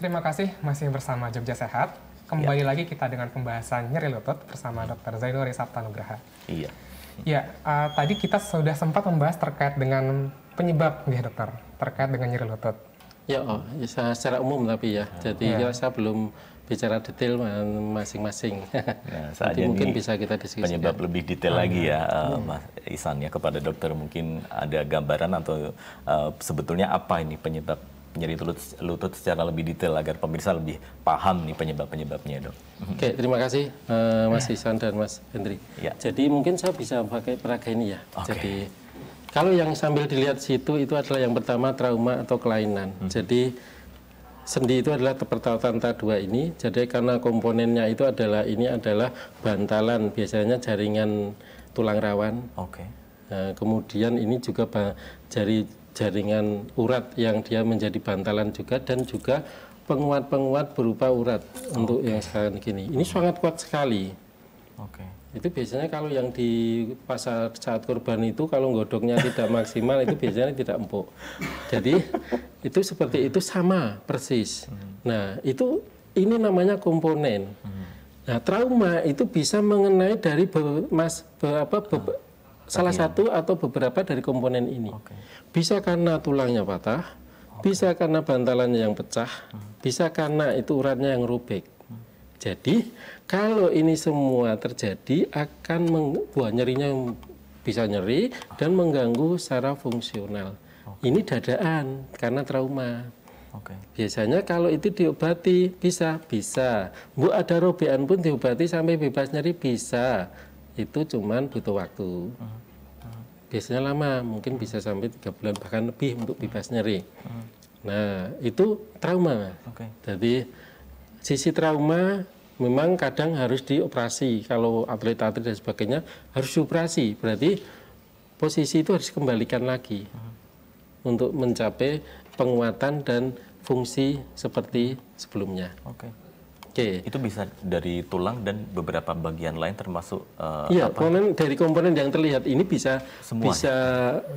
Terima kasih masih bersama Jogja Sehat. Kembali lagi kita dengan pembahasan nyeri lutut bersama Dr. Zainuri Sabtanugraha. Iya. Ya, tadi kita sudah sempat membahas terkait dengan penyebab, ya dokter, terkait dengan nyeri lutut. Ya, secara umum tapi ya. Jadi saya belum bicara detail masing-masing. Nah, saatnya mungkin bisa kita diskusikan. Penyebab lebih detail lagi ya, Mas Ihsan ya, kepada dokter mungkin ada gambaran atau sebetulnya apa ini penyebab nyeri lutut secara lebih detail agar pemirsa lebih paham nih penyebabnya, dok. Oke, terima kasih Mas Ihsan dan Mas Hendri. Ya. Jadi mungkin saya bisa pakai peraga ini ya. Oke. Jadi kalau yang sambil dilihat situ itu adalah yang pertama trauma atau kelainan. Jadi sendi itu adalah pertautan dua ini. Jadi karena komponennya itu adalah bantalan, biasanya jaringan tulang rawan. Oke. Nah, kemudian ini juga jaringan urat yang dia menjadi bantalan juga, dan juga penguat-penguat berupa urat untuk yang sekarang gini. Ini sangat kuat sekali. Oke. Itu biasanya kalau yang di pasar saat korban itu kalau godoknya tidak maksimal itu biasanya tidak empuk. Jadi itu seperti itu sama persis. Nah, ini namanya komponen. Nah, trauma itu bisa mengenai dari salah satu atau beberapa dari komponen ini. Bisa karena tulangnya patah, bisa karena bantalannya yang pecah, bisa karena itu uratnya yang robek. Jadi kalau ini semua terjadi akan membuat nyerinya bisa nyeri dan mengganggu secara fungsional. Ini dadaan karena trauma. Biasanya kalau itu diobati bisa. Bu ada robekan pun diobati sampai bebas nyeri bisa. Itu cuman butuh waktu. Biasanya lama, mungkin bisa sampai 3 bulan bahkan lebih untuk bebas nyeri. Nah, itu trauma. Jadi sisi trauma memang kadang harus dioperasi. Kalau atlet-atlet dan sebagainya harus dioperasi. Berarti posisi itu harus kembalikan lagi untuk mencapai penguatan dan fungsi seperti sebelumnya. Itu bisa dari tulang dan beberapa bagian lain termasuk dari komponen yang terlihat ini bisa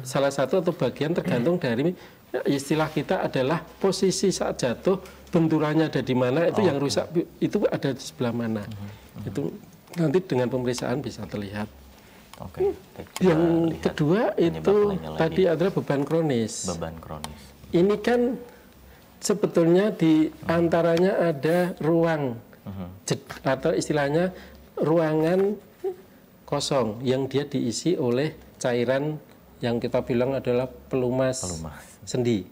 salah satu atau bagian tergantung dari istilah kita adalah posisi saat jatuh, benturannya ada di mana, itu yang rusak itu ada di sebelah mana. Itu nanti dengan pemeriksaan bisa terlihat. Yang kedua itu tadi adalah beban kronis. Ini kan sebetulnya di antaranya ada ruang atau istilahnya ruangan kosong yang dia diisi oleh cairan yang kita bilang adalah pelumas sendi,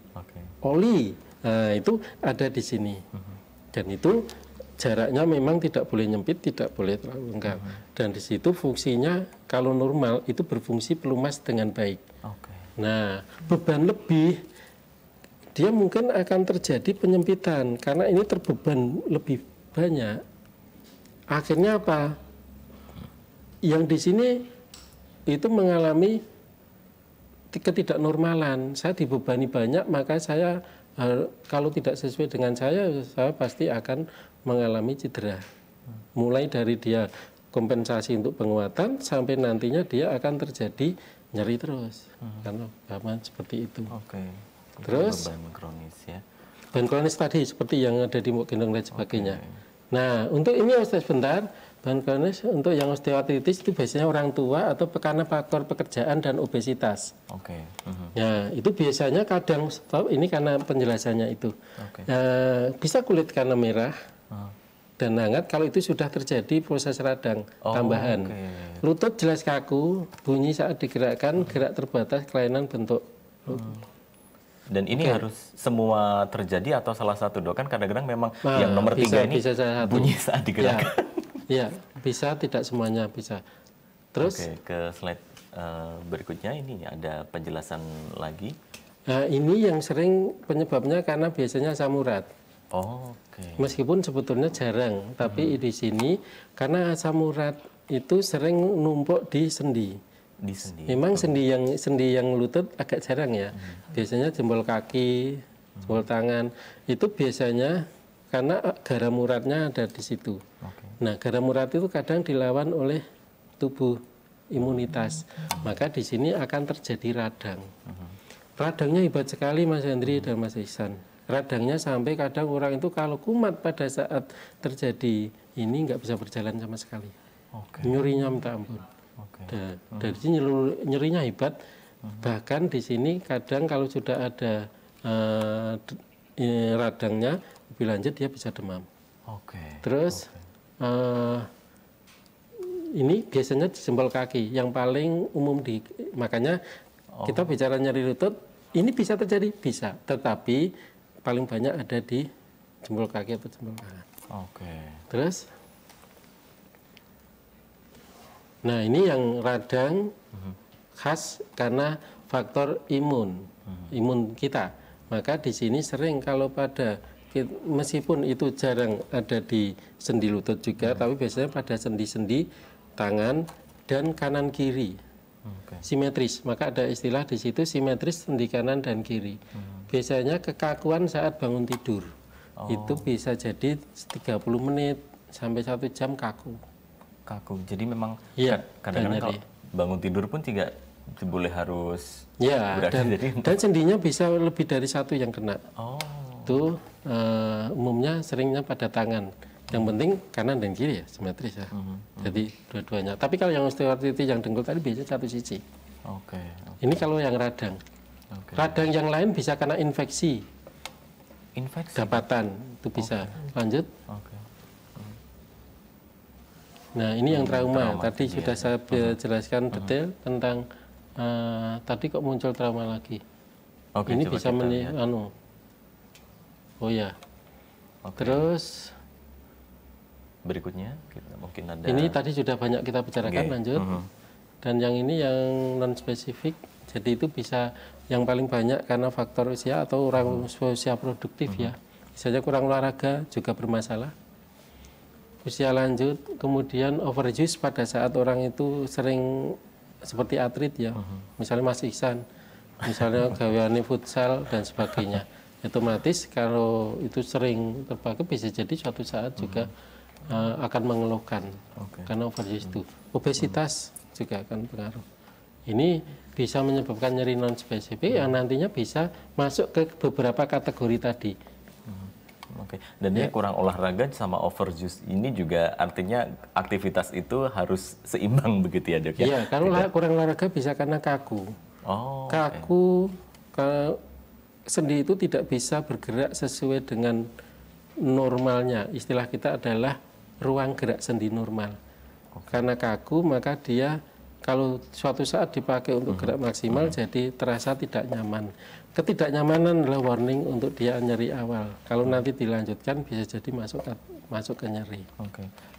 oli. Nah, itu ada di sini. Dan itu jaraknya memang tidak boleh nyempit, tidak boleh terlalu lengkap. Dan di situ fungsinya kalau normal itu berfungsi pelumas dengan baik. Nah, beban lebih dia mungkin akan terjadi penyempitan karena ini terbeban lebih banyak. Akhirnya apa? Yang di sini itu mengalami ketidaknormalan. Saya dibebani banyak, maka saya kalau tidak sesuai dengan saya pasti akan mengalami cedera. Mulai dari dia kompensasi untuk penguatan sampai nantinya dia akan terjadi nyeri terus. Karena seperti itu. Terus beban kronis tadi seperti yang ada di gendong dan sebagainya. Nah, untuk ini sebentar, beban kronis untuk yang osteoartritis itu biasanya orang tua atau karena faktor pekerjaan dan obesitas. Nah, itu biasanya kadang ini karena penjelasannya itu. Bisa kulit karena merah dan hangat kalau itu sudah terjadi proses radang tambahan. Lutut jelas kaku, bunyi saat digerakkan, gerak terbatas, kelainan bentuk. Dan ini harus semua terjadi atau salah satu, dok? Kan kadang-kadang memang yang nomor 3 ini bunyi saat digerakkan. Iya, bisa, tidak semuanya bisa. Terus ke slide berikutnya ini ada penjelasan lagi. Nah, ini yang sering penyebabnya karena biasanya asam urat. Meskipun sebetulnya jarang, tapi di sini karena asam urat itu sering numpuk di sendi. Memang sendi yang lutut agak jarang ya. Biasanya jempol kaki, jempol tangan itu biasanya karena garam uratnya ada di situ. Nah, garam urat itu kadang dilawan oleh tubuh imunitas. Maka di sini akan terjadi radang. Radangnya hebat sekali Mas Hendri dan Mas Ihsan. radangnya sampai kadang orang itu kalau kumat pada saat terjadi ini nggak bisa berjalan sama sekali. Nyerinya minta ampun. Dari sini nyerinya hebat. Bahkan di sini kadang kalau sudah ada radangnya lebih lanjut dia bisa demam. Terus ini biasanya di jempol kaki yang paling umum makanya kita bicara nyeri lutut ini bisa terjadi bisa, tetapi paling banyak ada di jempol kaki atau jempol tangan. Terus, nah ini yang radang khas karena faktor imun kita. Maka di sini sering kalau meskipun itu jarang ada di sendi lutut juga, tapi biasanya pada sendi-sendi tangan dan kanan kiri. Simetris, maka ada istilah di situ simetris sendi kanan dan kiri. Biasanya kekakuan saat bangun tidur. Itu bisa jadi 30 menit sampai 1 jam kaku. Jadi memang ya, kadang-kadang kalau bangun tidur pun tidak boleh harus dan sendinya bisa lebih dari 1 yang kena. Itu umumnya seringnya pada tangan. Yang penting kanan dan kiri ya simetris ya. Jadi dua-duanya. Tapi kalau yang osteoartritis yang dengkul tadi biasanya 1 sisi. Ini kalau yang radang. Radang yang lain bisa karena infeksi. Dapatan itu bisa. Lanjut. Nah ini yang trauma. Tadi sudah saya jelaskan detail tentang tadi kok muncul trauma lagi. Ini bisa Terus berikutnya kita mungkin ada. Ini tadi sudah banyak kita bicarakan, lanjut. Dan yang ini yang non spesifik. Jadi itu bisa yang paling banyak karena faktor usia atau orang usia produktif ya. Misalnya kurang olahraga juga bermasalah. Usia lanjut, kemudian overuse pada saat orang itu sering seperti atlet ya. Misalnya Mas Ihsan, misalnya gaweane futsal dan sebagainya. Otomatis kalau itu sering terpakai bisa jadi suatu saat juga akan mengeluhkan karena overuse itu. Obesitas juga akan pengaruh. Ini bisa menyebabkan nyeri non spesifik yang nantinya bisa masuk ke beberapa kategori tadi. Dan dia kurang olahraga sama overuse ini juga artinya aktivitas itu harus seimbang begitu ya dok ya? Iya, kalau kurang olahraga bisa karena kaku. Kaku, kalau sendi itu tidak bisa bergerak sesuai dengan normalnya. Istilah kita adalah ruang gerak sendi normal. Karena kaku maka dia kalau suatu saat dipakai untuk gerak maksimal jadi terasa tidak nyaman. Ketidaknyamanan adalah warning untuk dia nyeri awal. Kalau nanti dilanjutkan bisa jadi masuk ke nyeri.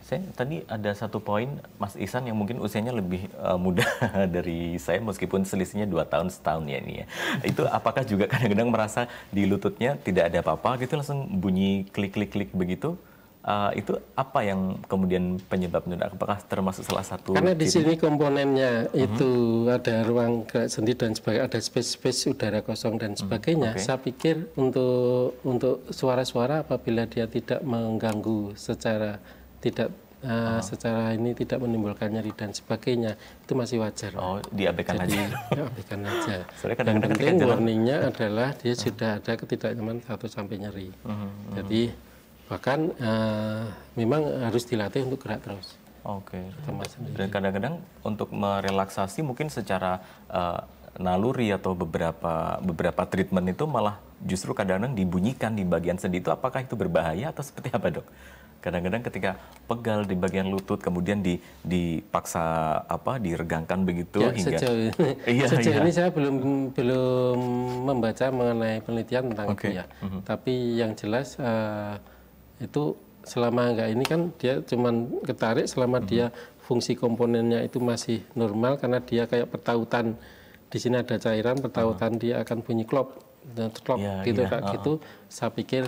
Saya tadi ada satu poin Mas Ihsan yang mungkin usianya lebih muda dari saya meskipun selisihnya 2 tahun setahun ya ini ya. Itu apakah juga kadang-kadang merasa di lututnya tidak ada apa-apa gitu langsung bunyi klik-klik-klik begitu? Itu apa yang kemudian penyebabnya? Apakah termasuk salah satu? Karena di sini komponennya itu ada ruang gerak sendi dan sebagainya, ada space udara kosong dan sebagainya. Saya pikir untuk suara-suara apabila dia tidak mengganggu secara tidak secara ini tidak menimbulkan nyeri dan sebagainya itu masih wajar. Diabaikan aja. Diabaikan aja. Yang penting warningnya adalah dia sudah ada ketidaknyamanan atau sampai nyeri. Jadi bahkan memang harus dilatih untuk gerak terus. Dan kadang-kadang untuk merelaksasi mungkin secara naluri atau beberapa treatment itu malah justru kadang-kadang dibunyikan di bagian sendi itu, apakah itu berbahaya atau seperti apa dok? Kadang-kadang ketika pegal di bagian lutut kemudian dipaksa diregangkan begitu hingga sejauh ini saya belum membaca mengenai penelitian tentang itu ya. Tapi yang jelas itu selama enggak ini kan dia cuman ketarik selama dia fungsi komponennya itu masih normal karena dia kayak pertautan di sini ada cairan pertautan dia akan bunyi klop gitu. Saya pikir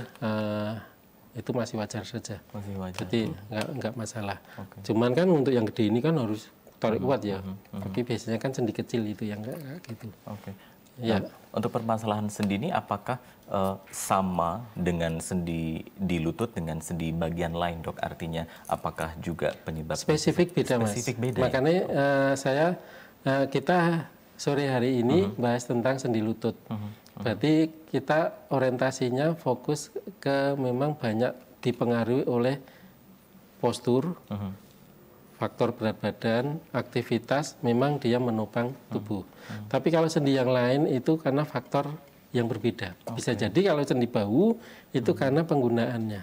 itu masih wajar saja. Jadi enggak masalah. Cuman kan untuk yang gede ini kan harus tarik kuat ya. Tapi biasanya kan sendi kecil itu yang enggak gitu. Ya. Untuk permasalahan sendi ini apakah sama dengan sendi di lutut dengan sendi bagian lain dok? Artinya apakah juga penyebab spesifik beda mas? Spesifik beda. Makanya kita sore hari ini bahas tentang sendi lutut. Berarti kita orientasinya fokus ke memang banyak dipengaruhi oleh postur, faktor berat badan, aktivitas, memang dia menopang tubuh. Tapi kalau sendi yang lain itu karena faktor yang berbeda. Bisa jadi kalau sendi bahu itu karena penggunaannya.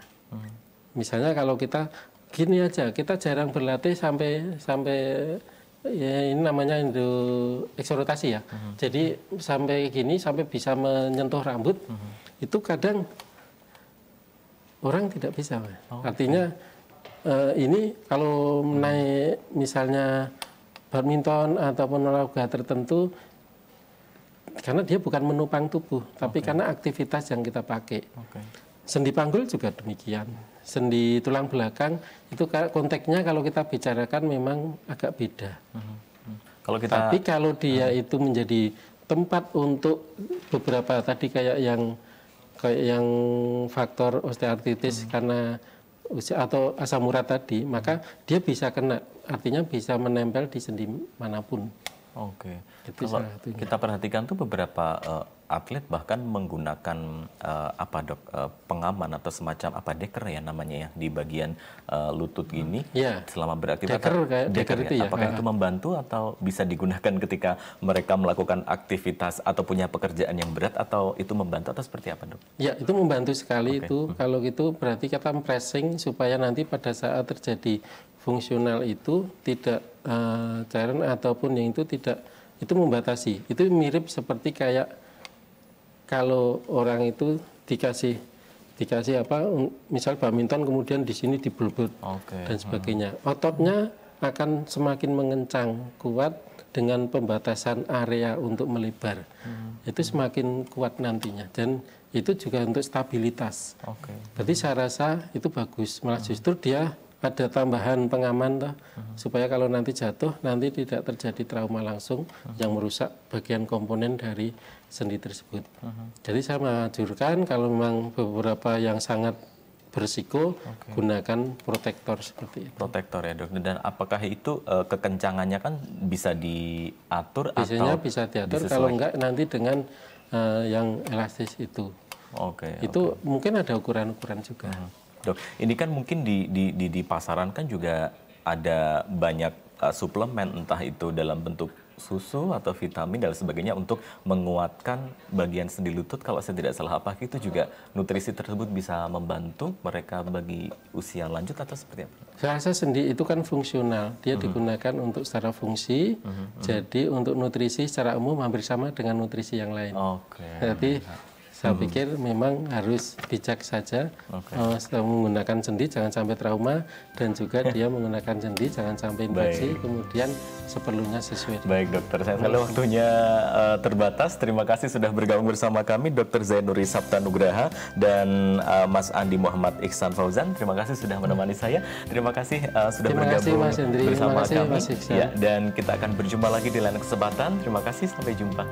Misalnya kalau kita gini aja, kita jarang berlatih sampai ya ini namanya eksorotasi ya. Jadi sampai gini, sampai bisa menyentuh rambut, itu kadang orang tidak bisa. Artinya ini kalau naik misalnya badminton ataupun olahraga tertentu, karena dia bukan menopang tubuh, tapi karena aktivitas yang kita pakai. Sendi panggul juga demikian. Sendi tulang belakang itu konteksnya kalau kita bicarakan memang agak beda. Tapi kalau dia itu menjadi tempat untuk beberapa tadi kayak yang faktor osteoartritis karena usia atau asam urat tadi, maka dia bisa kena, artinya bisa menempel di sendi manapun. Kalau kita perhatikan tuh beberapa atlet bahkan menggunakan pengaman atau semacam deker ya namanya ya di bagian lutut gini selama beraktivitas. Deker itu ya. Apakah itu membantu atau bisa digunakan ketika mereka melakukan aktivitas atau punya pekerjaan yang berat, atau itu membantu atau seperti apa, Dok? Ya, itu membantu sekali itu. Kalau gitu berarti kita pressing supaya nanti pada saat terjadi fungsional itu tidak cairan ataupun yang itu tidak, itu membatasi. Itu mirip seperti kayak kalau orang itu dikasih misal badminton kemudian di sini dibelbet dan sebagainya. Ototnya akan semakin mengencang, kuat dengan pembatasan area untuk melebar. Itu semakin kuat nantinya, dan itu juga untuk stabilitas. Berarti saya rasa itu bagus. Malah justru dia ada tambahan pengaman supaya kalau nanti jatuh nanti tidak terjadi trauma langsung yang merusak bagian komponen dari sendi tersebut. Jadi saya menganjurkan kalau memang beberapa yang sangat berisiko gunakan protektor seperti itu. Protektor ya, Dok. Dan apakah itu kekencangannya kan bisa diatur? Biasanya atau bisa diatur, kalau enggak nanti dengan yang elastis itu. Itu mungkin ada ukuran-ukuran juga. Dok, ini kan mungkin di pasaran kan juga ada banyak suplemen, entah itu dalam bentuk susu atau vitamin dan sebagainya untuk menguatkan bagian sendi lutut. Kalau saya tidak salah, apa itu juga nutrisi tersebut bisa membantu mereka bagi usia lanjut atau seperti apa? Saya rasa sendi itu kan fungsional, dia digunakan untuk secara fungsi, jadi untuk nutrisi secara umum hampir sama dengan nutrisi yang lain. Jadi saya pikir memang harus bijak saja setelah menggunakan sendi, jangan sampai trauma, dan juga dia menggunakan sendi jangan sampai infeksi, kemudian seperlunya sesuai. Baik, Dokter, saya sekali waktunya terbatas. Terima kasih sudah bergabung bersama kami, Dr. Zainuri Saptanugraha dan Mas Andi Muhammad Ihsan Fauzan. Terima kasih sudah menemani saya. Terima kasih sudah bergabung bersama kami. Ya, dan kita akan berjumpa lagi di lain kesempatan. Terima kasih, sampai jumpa.